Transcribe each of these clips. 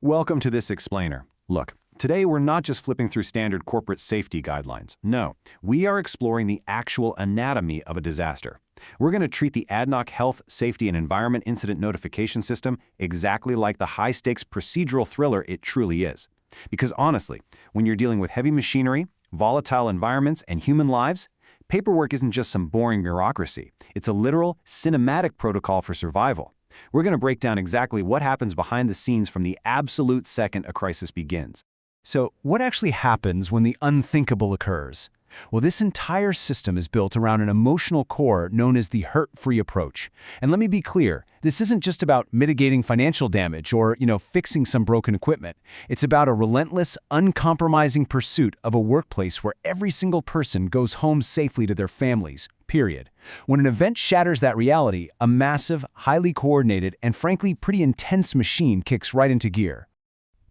Welcome to this explainer. Look, today we're not just flipping through standard corporate safety guidelines. No, we are exploring the actual anatomy of a disaster. We're going to treat the ADNOC Health, Safety and Environment Incident Notification System exactly like the high-stakes procedural thriller it truly is. Because honestly, when you're dealing with heavy machinery, volatile environments, and human lives, paperwork isn't just some boring bureaucracy. It's a literal, cinematic protocol for survival. We're going to break down exactly what happens behind the scenes from the absolute second a crisis begins. So, what actually happens when the unthinkable occurs? Well, this entire system is built around an emotional core known as the hurt-free approach. And let me be clear, this isn't just about mitigating financial damage or, fixing some broken equipment. It's about a relentless, uncompromising pursuit of a workplace where every single person goes home safely to their families, period. When an event shatters that reality, a massive, highly coordinated, and frankly pretty intense machine kicks right into gear.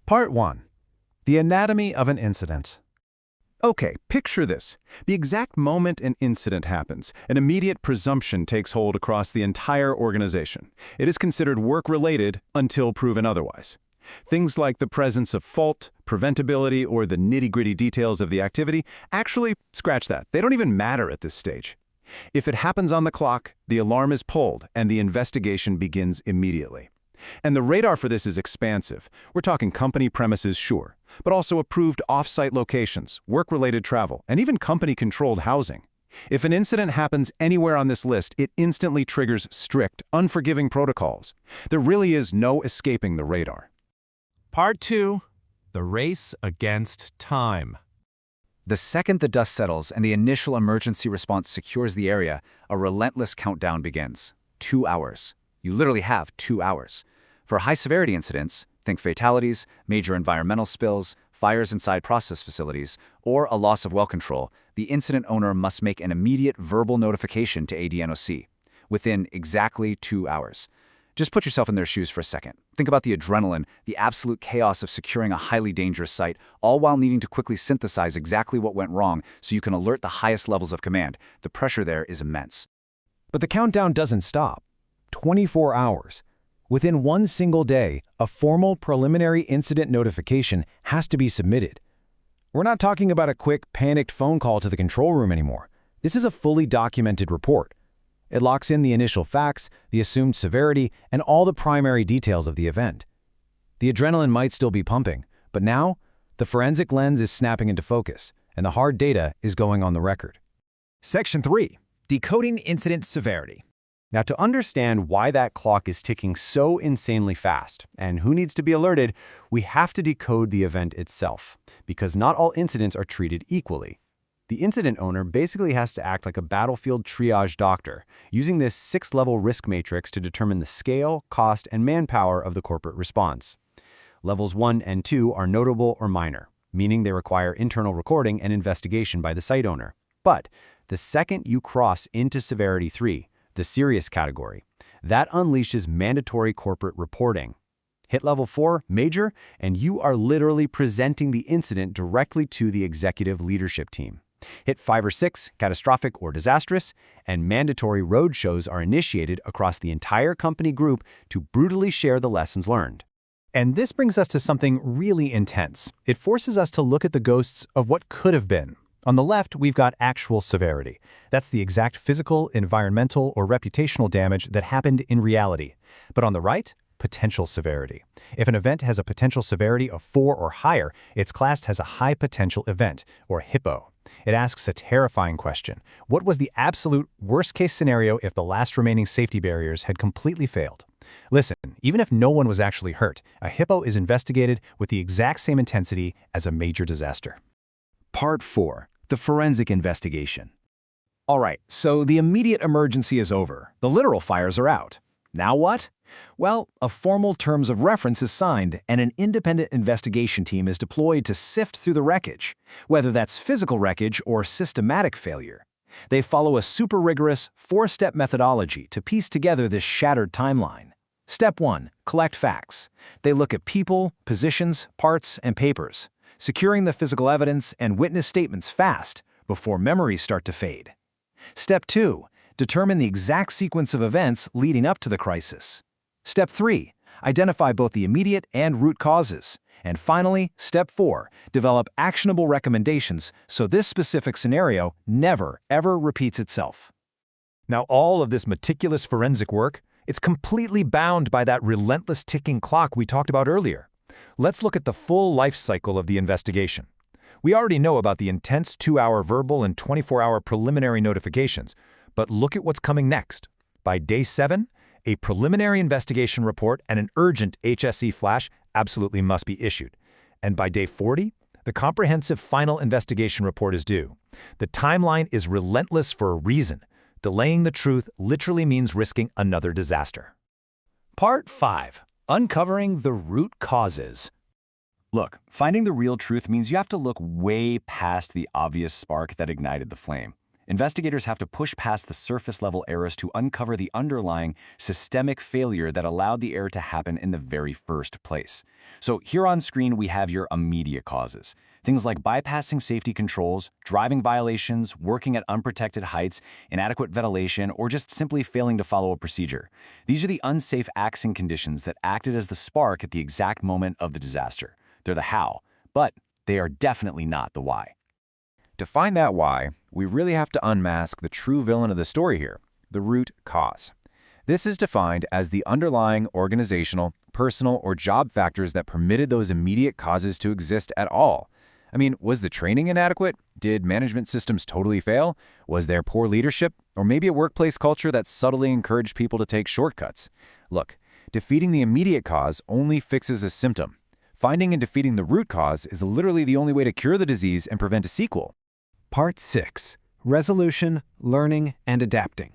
Part 1. The anatomy of an incident. Okay, picture this. The exact moment an incident happens, an immediate presumption takes hold across the entire organization. It is considered work-related until proven otherwise. Things like the presence of fault, preventability, or the nitty-gritty details of the activity, actually, scratch that. They don't even matter at this stage. If it happens on the clock, the alarm is pulled and the investigation begins immediately. And the radar for this is expansive. We're talking company premises, sure, but also approved off-site locations, work-related travel, and even company-controlled housing. If an incident happens anywhere on this list, it instantly triggers strict, unforgiving protocols. There really is no escaping the radar. Part 2. The race against time. The second the dust settles and the initial emergency response secures the area, a relentless countdown begins. 2 hours. You literally have 2 hours. For high-severity incidents, think fatalities, major environmental spills, fires inside process facilities, or a loss of well control, the incident owner must make an immediate verbal notification to ADNOC within exactly 2 hours. Just put yourself in their shoes for a second. Think about the adrenaline, the absolute chaos of securing a highly dangerous site, all while needing to quickly synthesize exactly what went wrong so you can alert the highest levels of command. The pressure there is immense. But the countdown doesn't stop. 24 hours. Within one single day, a formal preliminary incident notification has to be submitted. We're not talking about a quick, panicked phone call to the control room anymore. This is a fully documented report. It locks in the initial facts, the assumed severity, and all the primary details of the event. The adrenaline might still be pumping, but now, the forensic lens is snapping into focus, and the hard data is going on the record. Section 3. Decoding incident severity. Now, to understand why that clock is ticking so insanely fast and who needs to be alerted, we have to decode the event itself, because not all incidents are treated equally. The incident owner basically has to act like a battlefield triage doctor, using this 6-level risk matrix to determine the scale, cost, and manpower of the corporate response. Levels 1 and 2 are notable or minor, meaning they require internal recording and investigation by the site owner. But the second you cross into Severity 3, the serious category, that unleashes mandatory corporate reporting. Hit Level 4, major, and you are literally presenting the incident directly to the executive leadership team. Hit 5 or 6, catastrophic or disastrous, and mandatory roadshows are initiated across the entire company group to brutally share the lessons learned. And this brings us to something really intense. It forces us to look at the ghosts of what could have been. On the left, we've got actual severity. That's the exact physical, environmental, or reputational damage that happened in reality. But on the right, potential severity. If an event has a potential severity of 4 or higher, it's classed as a high potential event, or HIPPO. It asks a terrifying question. What was the absolute worst-case scenario if the last remaining safety barriers had completely failed? Listen, even if no one was actually hurt, a HIPPO is investigated with the exact same intensity as a major disaster. Part 4. The forensic investigation. All right, so the immediate emergency is over. The literal fires are out. Now what? Well, a formal terms of reference is signed, and an independent investigation team is deployed to sift through the wreckage, whether that's physical wreckage or systematic failure. They follow a super rigorous, 4-step methodology to piece together this shattered timeline. Step 1. Collect facts. They look at people, positions, parts, and papers, securing the physical evidence and witness statements fast before memories start to fade. Step 2. Determine the exact sequence of events leading up to the crisis. Step 3. Identify both the immediate and root causes. And finally, step 4, develop actionable recommendations so this specific scenario never, ever repeats itself. Now, all of this meticulous forensic work, it's completely bound by that relentless ticking clock we talked about earlier. Let's look at the full life cycle of the investigation. We already know about the intense 2-hour verbal and 24-hour preliminary notifications, but look at what's coming next. By day 7, a preliminary investigation report and an urgent HSE flash absolutely must be issued. And by day 40, the comprehensive final investigation report is due. The timeline is relentless for a reason. Delaying the truth literally means risking another disaster. Part 5. Uncovering the root causes. Look, finding the real truth means you have to look way past the obvious spark that ignited the flame. Investigators have to push past the surface-level errors to uncover the underlying systemic failure that allowed the error to happen in the very first place. So here on screen, we have your immediate causes. Things like bypassing safety controls, driving violations, working at unprotected heights, inadequate ventilation, or just simply failing to follow a procedure. These are the unsafe acts and conditions that acted as the spark at the exact moment of the disaster. They're the how, but they are definitely not the why. To find that why, we really have to unmask the true villain of the story here, the root cause. This is defined as the underlying organizational, personal, or job factors that permitted those immediate causes to exist at all. I mean, was the training inadequate? Did management systems totally fail? Was there poor leadership? Or maybe a workplace culture that subtly encouraged people to take shortcuts? Look, defeating the immediate cause only fixes a symptom. Finding and defeating the root cause is literally the only way to cure the disease and prevent a sequel. Part 6. Resolution, learning, and adapting.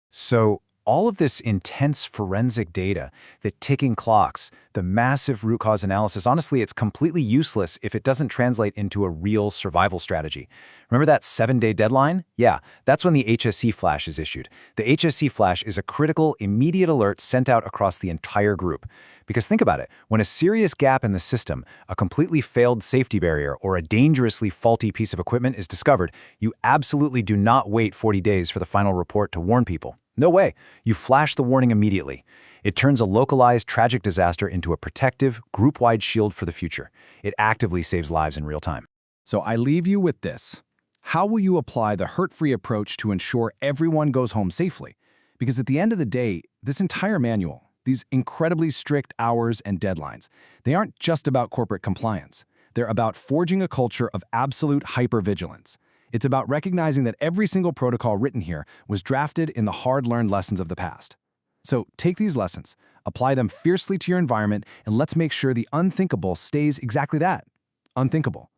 So, all of this intense forensic data, the ticking clocks, the massive root cause analysis, honestly, it's completely useless if it doesn't translate into a real survival strategy. Remember that 7-day deadline? Yeah, that's when the HSE flash is issued. The HSE flash is a critical, immediate alert sent out across the entire group. Because think about it, when a serious gap in the system, a completely failed safety barrier, or a dangerously faulty piece of equipment is discovered, you absolutely do not wait 40 days for the final report to warn people. No way. You flash the warning immediately. It turns a localized tragic disaster into a protective, group-wide shield for the future. It actively saves lives in real time. So I leave you with this. How will you apply the hurt-free approach to ensure everyone goes home safely? Because at the end of the day, this entire manual, these incredibly strict hours and deadlines, they aren't just about corporate compliance. They're about forging a culture of absolute hypervigilance. It's about recognizing that every single protocol written here was drafted in the hard-learned lessons of the past. So take these lessons, apply them fiercely to your environment, and let's make sure the unthinkable stays exactly that, unthinkable.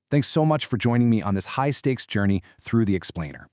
Thanks so much for joining me on this high-stakes journey through the explainer.